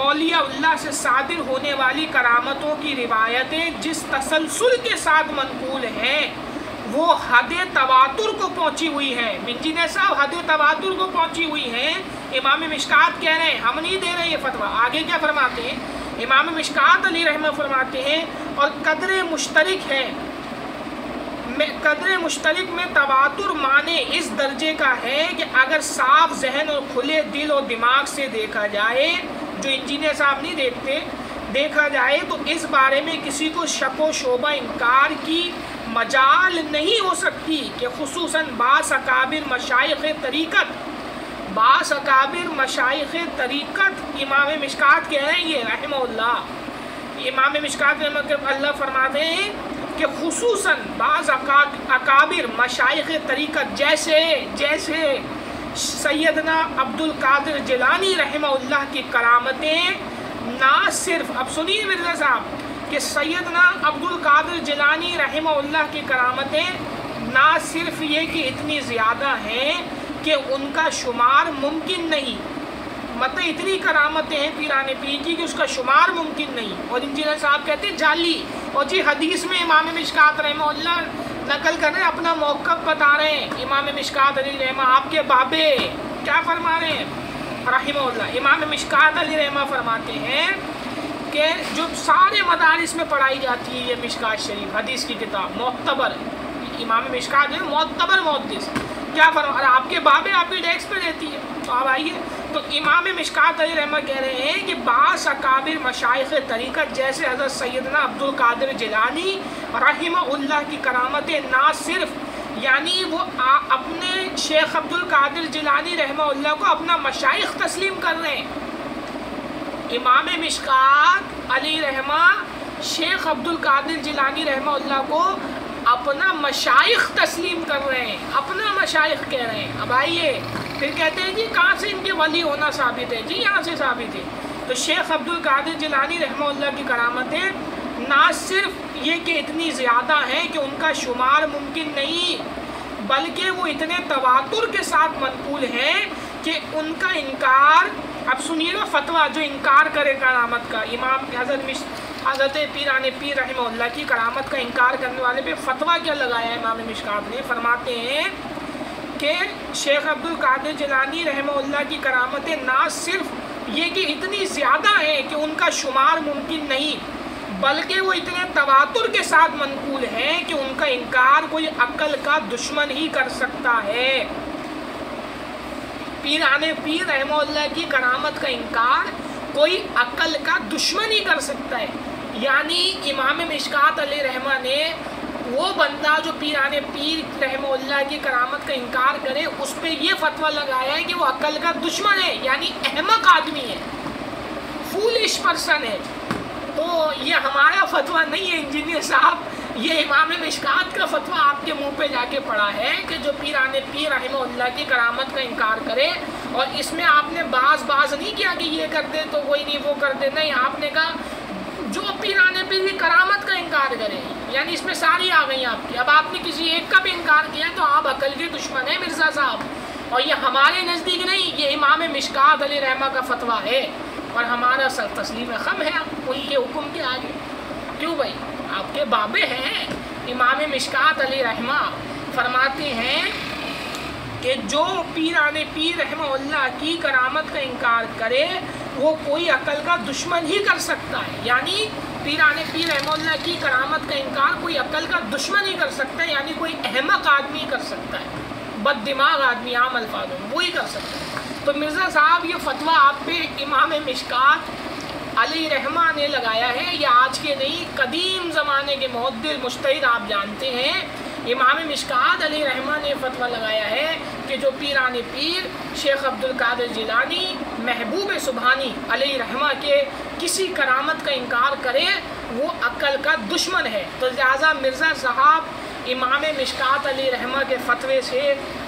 اولیاء اللہ سے صادر ہونے والی کرامتوں کی روایتیں جس تسلسل کے ساتھ منقول ہیں وہ حد تواتر کو پہنچی ہوئی ہیں۔ انجینئر صاحب حد تواتر کو پہنچی ہوئی ہیں۔ امام مشکات کہہ رہے ہیں، ہم نہیں دے رہے یہ فتویٰ۔ آگے کیا فرماتے ہیں امام مشکات علیہ رحمہ فرماتے ہیں اور قدر مشترک ہے، قدر مشترک میں تواتر معنی اس درجے کا ہے کہ اگر صاف ذہن اور کھلے دل اور دماغ سے دیکھا جائے، جو انجینئر صاحب نہیں دیکھتے، دیکھا جائے تو اس بارے میں کسی کو شک و شبہ انکار کی مجال نہیں ہو سکتی کہ خصوصاً بعض اکابر مشائخ طریقت امام مشکات کہہ رہے ہیں یہ رحمہ اللہ، امام مشکات رحمہ اللہ فرماتے ہیں کہ خصوصاً بعض اکابر مشائخ طریقت جیسے سیدنا عبد القادر جیلانی رحمہ اللہ کی کرامتیں نہ صرف، اب سنیے مرزا صاحب، کہ سیدنا عبد القادر جیلانی رحمہ اللہ کی کرامتیں نہ صرف یہ کہ اتنی زیادہ ہیں کہ ان کا شمار ممکن نہیں، مطلب اتنی کرامتیں ہیں پیران پیر کی کہ اس کا شمار ممکن نہیں، اور انجینئر صاحب کہتے ہیں جعلی۔ اور جی حدیث میں امام مشکات رحمہ اللہ نقل کر رہے ہیں، اپنا موقف بتا رہے ہیں، امام مشکات علی رحمہ آپ کے بابے کیا فرما رہے ہیں رحمہ اللہ، امام مشکات علی رحمہ فرماتے ہیں کہ جو سارے مدارس میں پڑھائی جاتی ہے یہ مشکات شریف حدیث کی کتاب معتبر، امام مشکات جو معتبر محدث، کیا فرما، اور آپ کے بابے آپ کی ڈیسک پہ رہتی ہے، تو آپ آئیے، تو امام مشکات علی رحمہ کہہ رہے ہیں کہ بعض اکابر مشائخ طریقت جیسے حضرت سیدنا عبد القادر جیلانی رحمہ اللہ کی کرامتیں نہ صرف، یعنی وہ اپنے شیخ عبد القادر جیلانی رحمہ اللہ کو اپنا مشائخ تسلیم کر رہے ہیں، امام مشکات علی رحمہ شیخ عبد القادر جیلانی رحمہ اللہ کو اپنا مشائخ تسلیم کر رہے ہیں، اپنا مشائخ کہہ رہے ہیں۔ اب آئیے پھر کہتے ہیں جی کہاں سے ان کے ولی ہونا ثابت ہے، جی یہاں سے ثابت ہے، تو شیخ عبد القادر جیلانی رحمہ اللہ کی کرامتیں نہ صرف یہ کہ اتنی زیادہ ہیں کہ ان کا شمار ممکن نہیں، بلکہ وہ اتنے تواتر کے ساتھ منقول ہیں کہ ان کا انکار، اب سنیے گا فتویٰ، جو انکار کرے کرامت کا، امام حضرت پیران پیر رحمہ اللہ کی کرامت کا انکار کرنے والے پہ فتویٰ کیا لگایا ہے امام مشکات نے، فرماتے ہیں کہ شیخ عبد القادر جیلانی رحمہ اللہ کی کرامتیں نہ صرف یہ کہ اتنی زیادہ ہیں کہ ان کا شمار ممکن نہیں، بلکہ وہ اتنے تواتر کے ساتھ منقول ہیں کہ ان کا انکار کوئی عقل کا دشمن ہی کر سکتا ہے۔ پیران پیر رحمہ اللہ کی کرامت کا انکار کوئی عقل کا دشمن ہی کر سکتا ہے، یعنی امام مشکات علیہ رحمہ نے وہ بندہ جو پیران پیر رحمہ اللہ کی کرامت کا انکار کرے اس پہ یہ فتویٰ لگایا ہے کہ وہ عقل کا دشمن ہے، یعنی احمق آدمی ہے، فولش پرسن ہے۔ تو یہ ہمارا فتویٰ نہیں ہے انجینئر صاحب، یہ امام مشکات کا فتویٰ آپ کے منہ پہ جا کے پڑا ہے کہ جو پیران پیر رحمہ اللہ کی کرامت کا انکار کرے، اور اس میں آپ نے باز نہیں کیا کہ یہ کر دے تو کوئی نہیں وہ کر دے، نہیں، آپ نے کہا جو پیران پیر کی کرامت کا انکار کرے، یعنی اس میں ساری آ گئی آپ کی۔ اب آپ نے کسی ایک کا بھی انکار کیا تو آپ عقل کے دشمن ہیں مرزا صاحب، اور یہ ہمارے نزدیک نہیں، یہ امام مشکات علیہ رحمہ کا فتویٰ ہے، اور ہمارا سر تسلیم خم ہے ان کے حکم کے آگے۔ کیوں بھائی؟ آپ کے بابے ہیں امام مشکات علیہ رحمہ، فرماتے ہیں کہ جو پیران پیر رحمہ اللہ کی کرامت کا انکار کرے وہ کوئی عقل کا دشمن ہی کر سکتا ہے، یعنی پیران پیر رحمہ اللہ کی کرامت کا انکار کوئی عقل کا دشمن ہی کر سکتا ہے، یعنی کوئی احمق آدمی کر سکتا ہے، بد دماغ آدمی عام الفاظوں میں وہی کر سکتا ہے۔ تو مرزا صاحب یہ فتویٰ آپ پہ امام مشکات علی رحمہ نے لگایا ہے، یہ آج کے نہیں، قدیم زمانے کے محدث مجتہد آپ جانتے ہیں، امام مشکات علی رحمہ نے فتویٰ لگایا ہے کہ جو پیران پیر شیخ عبد القادر جیلانی محبوب سبحانی علیہ رحمہ کے کسی کرامت کا انکار کرے وہ عقل کا دشمن ہے۔ تو لہٰذا مرزا صاحب امام مشکات علی رحمہ کے فتوے سے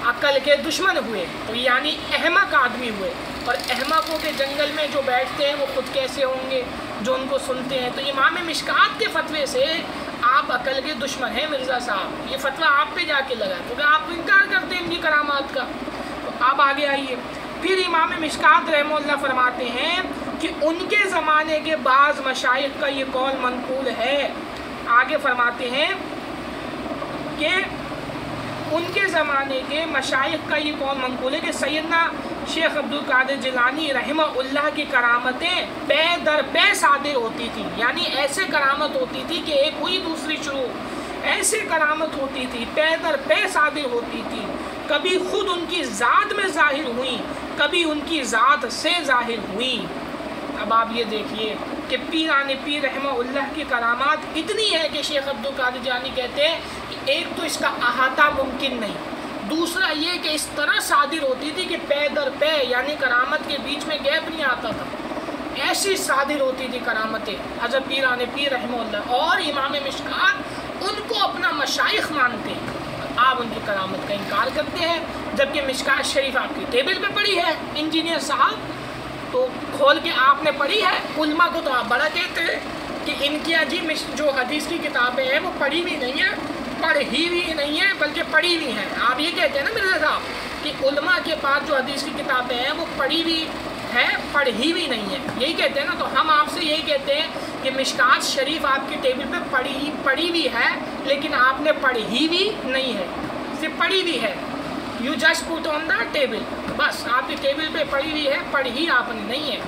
عقل کے دشمن ہوئے، تو یعنی احمق آدمی ہوئے، اور احمقوں کے جنگل میں جو بیٹھتے ہیں وہ خود کیسے ہوں گے جو ان کو سنتے ہیں۔ تو امام مشکات کے فتوے سے آپ عقل کے دشمن ہیں مرزا صاحب، یہ فتویٰ آپ پہ جا کے لگا کیونکہ آپ انکار کرتے ہیں ان کی کرامات کا۔ تو آپ آگے آئیے، پھر امام مشکات رحمہ اللہ فرماتے ہیں کہ ان کے زمانے کے بعض مشائخ کا یہ قول منقول ہے۔ آگے فرماتے ہیں کہ ان کے زمانے کے مشائخ کا یہ قول منقول ہے کہ سیدنا شیخ عبدالقادر جیلانی رحمہ اللہ کی کرامتیں پے در پے صادر ہوتی تھیں، یعنی ایسے کرامت ہوتی تھی کہ ایک ہوئی دوسری شروع، ایسے کرامت ہوتی تھی، پے در پے صادر ہوتی تھی، کبھی خود ان کی ذات میں ظاہر ہوئیں، کبھی ان کی ذات سے ظاہر ہوئیں۔ اب آپ یہ دیکھیے کہ پیران پیر رحمہ اللہ کی کرامات اتنی ہے کہ شیخ عبدالقادر جیلانی کہتے ہیں کہ ایک تو اس کا احاطہ ممکن نہیں، دوسرا یہ کہ اس طرح صادر ہوتی تھی کہ پے در پے، یعنی کرامت کے بیچ میں گیپ نہیں آتا تھا، ایسی صادر ہوتی تھی کرامتیں حضرت پیران پیر رحمہ اللہ۔ اور امام مشکات ان کو اپنا مشائخ مانتے ہیں، آپ ان کی کرامت کا انکار کرتے ہیں، جبکہ مشکات شریف آپ کی ٹیبل پہ پڑی ہے انجینئر صاحب، تو کھول کے آپ نے پڑھی ہے۔ علماء کو تو آپ بڑا کہتے ہیں کہ ان کی عجیب جو حدیث کی کتابیں ہیں وہ پڑھی بھی نہیں ہیں، پڑھی بھی نہیں ہیں، بلکہ پڑھی بھی ہیں۔ آپ یہ کہتے ہیں نا مرزا صاحب کہ علماء کے پاس جو حدیث کی کتابیں ہیں وہ پڑھی بھی ہے، پڑھی بھی نہیں ہے، یہی کہتے ہیں نا۔ تو ہم آپ سے یہی کہتے ہیں کہ مشکات شریف آپ کی ٹیبل پہ پڑھی بھی ہے، لیکن آپ نے پڑھی بھی نہیں ہے، صرف پڑھی بھی ہے۔ You just put on the table, بس آپ کی ٹیبل پہ پڑھی ہوئی ہے، پڑھی آپ نے نہیں ہے۔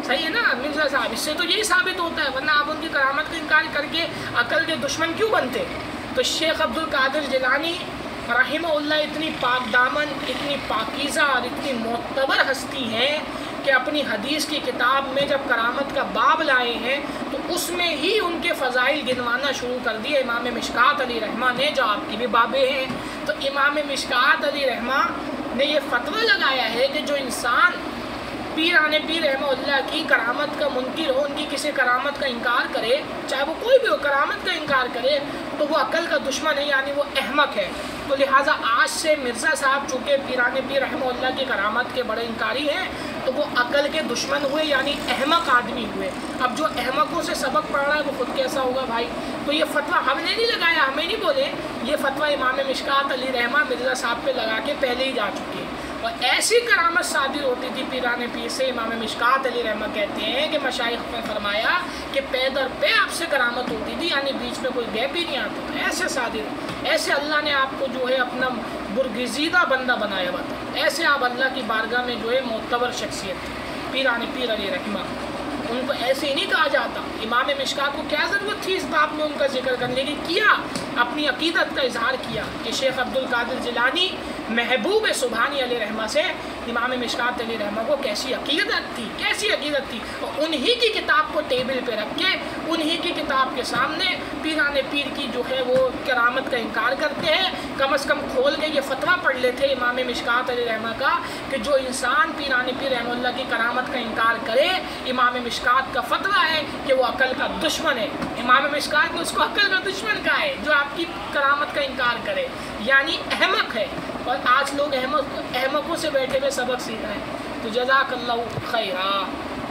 صحیح ہے نا مرزا صاحب؟ اس سے تو یہی ثابت ہوتا ہے، ورنہ آپ ان کی کرامت کا انکار کر کے عقل کے دشمن کیوں بنتے؟ تو شیخ عبدالقادر جیلانی رحمہ اللہ اتنی پاک دامن، اتنی پاکیزہ اور اتنی معتبر ہستی ہیں کہ اپنی حدیث کی کتاب میں جب کرامت کا باب لائے ہیں تو اس میں ہی ان کے فضائل گنوانا شروع کر دیے امام مشکات علی رحمہ نے، جو آپ کی بھی بابیں ہیں۔ تو امام مشکات علی رحمہ نے یہ فتویٰ لگایا ہے کہ جو انسان پیران پیر رحمہ اللہ کی کرامت کا منکر ہو، ان کی کسی کرامت کا انکار کرے، چاہے وہ کوئی بھی ہو، کرامت کا انکار کرے، تو وہ عقل کا دشمن ہے، یعنی وہ احمق ہے۔ تو لہٰذا آج سے مرزا صاحب چونکہ پیران پیر رحمہ اللہ کی کرامت کے بڑے انکاری ہیں، تو وہ عقل کے دشمن ہوئے، یعنی احمق آدمی ہوئے۔ اب جو احمقوں سے سبق پڑھ رہا ہے وہ خود کیسا ہوگا بھائی؟ تو یہ فتویٰ ہم نے نہیں لگایا، ہمیں نہیں بولے، یہ فتویٰ امام مشکات علی رحمہ مرزا صاحب پہ لگا کے پہلے ہی جا چکے ہیں۔ اور ایسی کرامت صادر ہوتی تھی پیران پیر سے، امام مشکات علی رحمہ کہتے ہیں کہ مشائخ نے فرمایا کہ پے در پے آپ سے کرامت ہوتی تھی، یعنی بیچ میں کوئی گیپ ہی نہیں آتا تھا، ایسے صادر، ایسے اللہ نے آپ کو جو ہے اپنا برگزیدہ بندہ بنایا ہوا تھا، ایسے آپ اللہ کی بارگاہ میں جو ہے معتبر شخصیت تھی پیران پیر علی رحمہ، ان کو ایسے ہی نہیں کہا جاتا۔ امام مشکات کو کیا ضرورت تھی اس بات میں ان کا ذکر کرنے کی؟ کیا اپنی عقیدت کا اظہار کیا کہ شیخ عبدالقادر جیلانی محبوب سبحانی علیہ رحمہ سے امام مشکات علیہ رحمہ کو کیسی عقیدت تھی، کیسی عقیدت تھی، اور انہی کی کتاب کو ٹیبل پہ رکھ کے انہی کی کتاب کے سامنے پیران پیر کی جو ہے وہ کرامت کا انکار کرتے ہیں۔ کم از کم کھول کے یہ فتویٰ پڑھ لیتے امام مشکات علیہ رحمہ کا کہ جو انسان پیران پیر رحمہ اللہ کی کرامت کا انکار کرے، امام مشکات کا فتویٰ ہے کہ وہ عقل کا دشمن ہے۔ امام مشکات نے اس کو عقل کا دشمن کہا ہے جو آپ کی کرامت کا انکار کرے، یعنی احمق ہے۔ اور آج لوگ احمقوں سے بیٹھے ہوئے سبق سیکھ رہے ہیں۔ تو جزاک اللہ خیرہ۔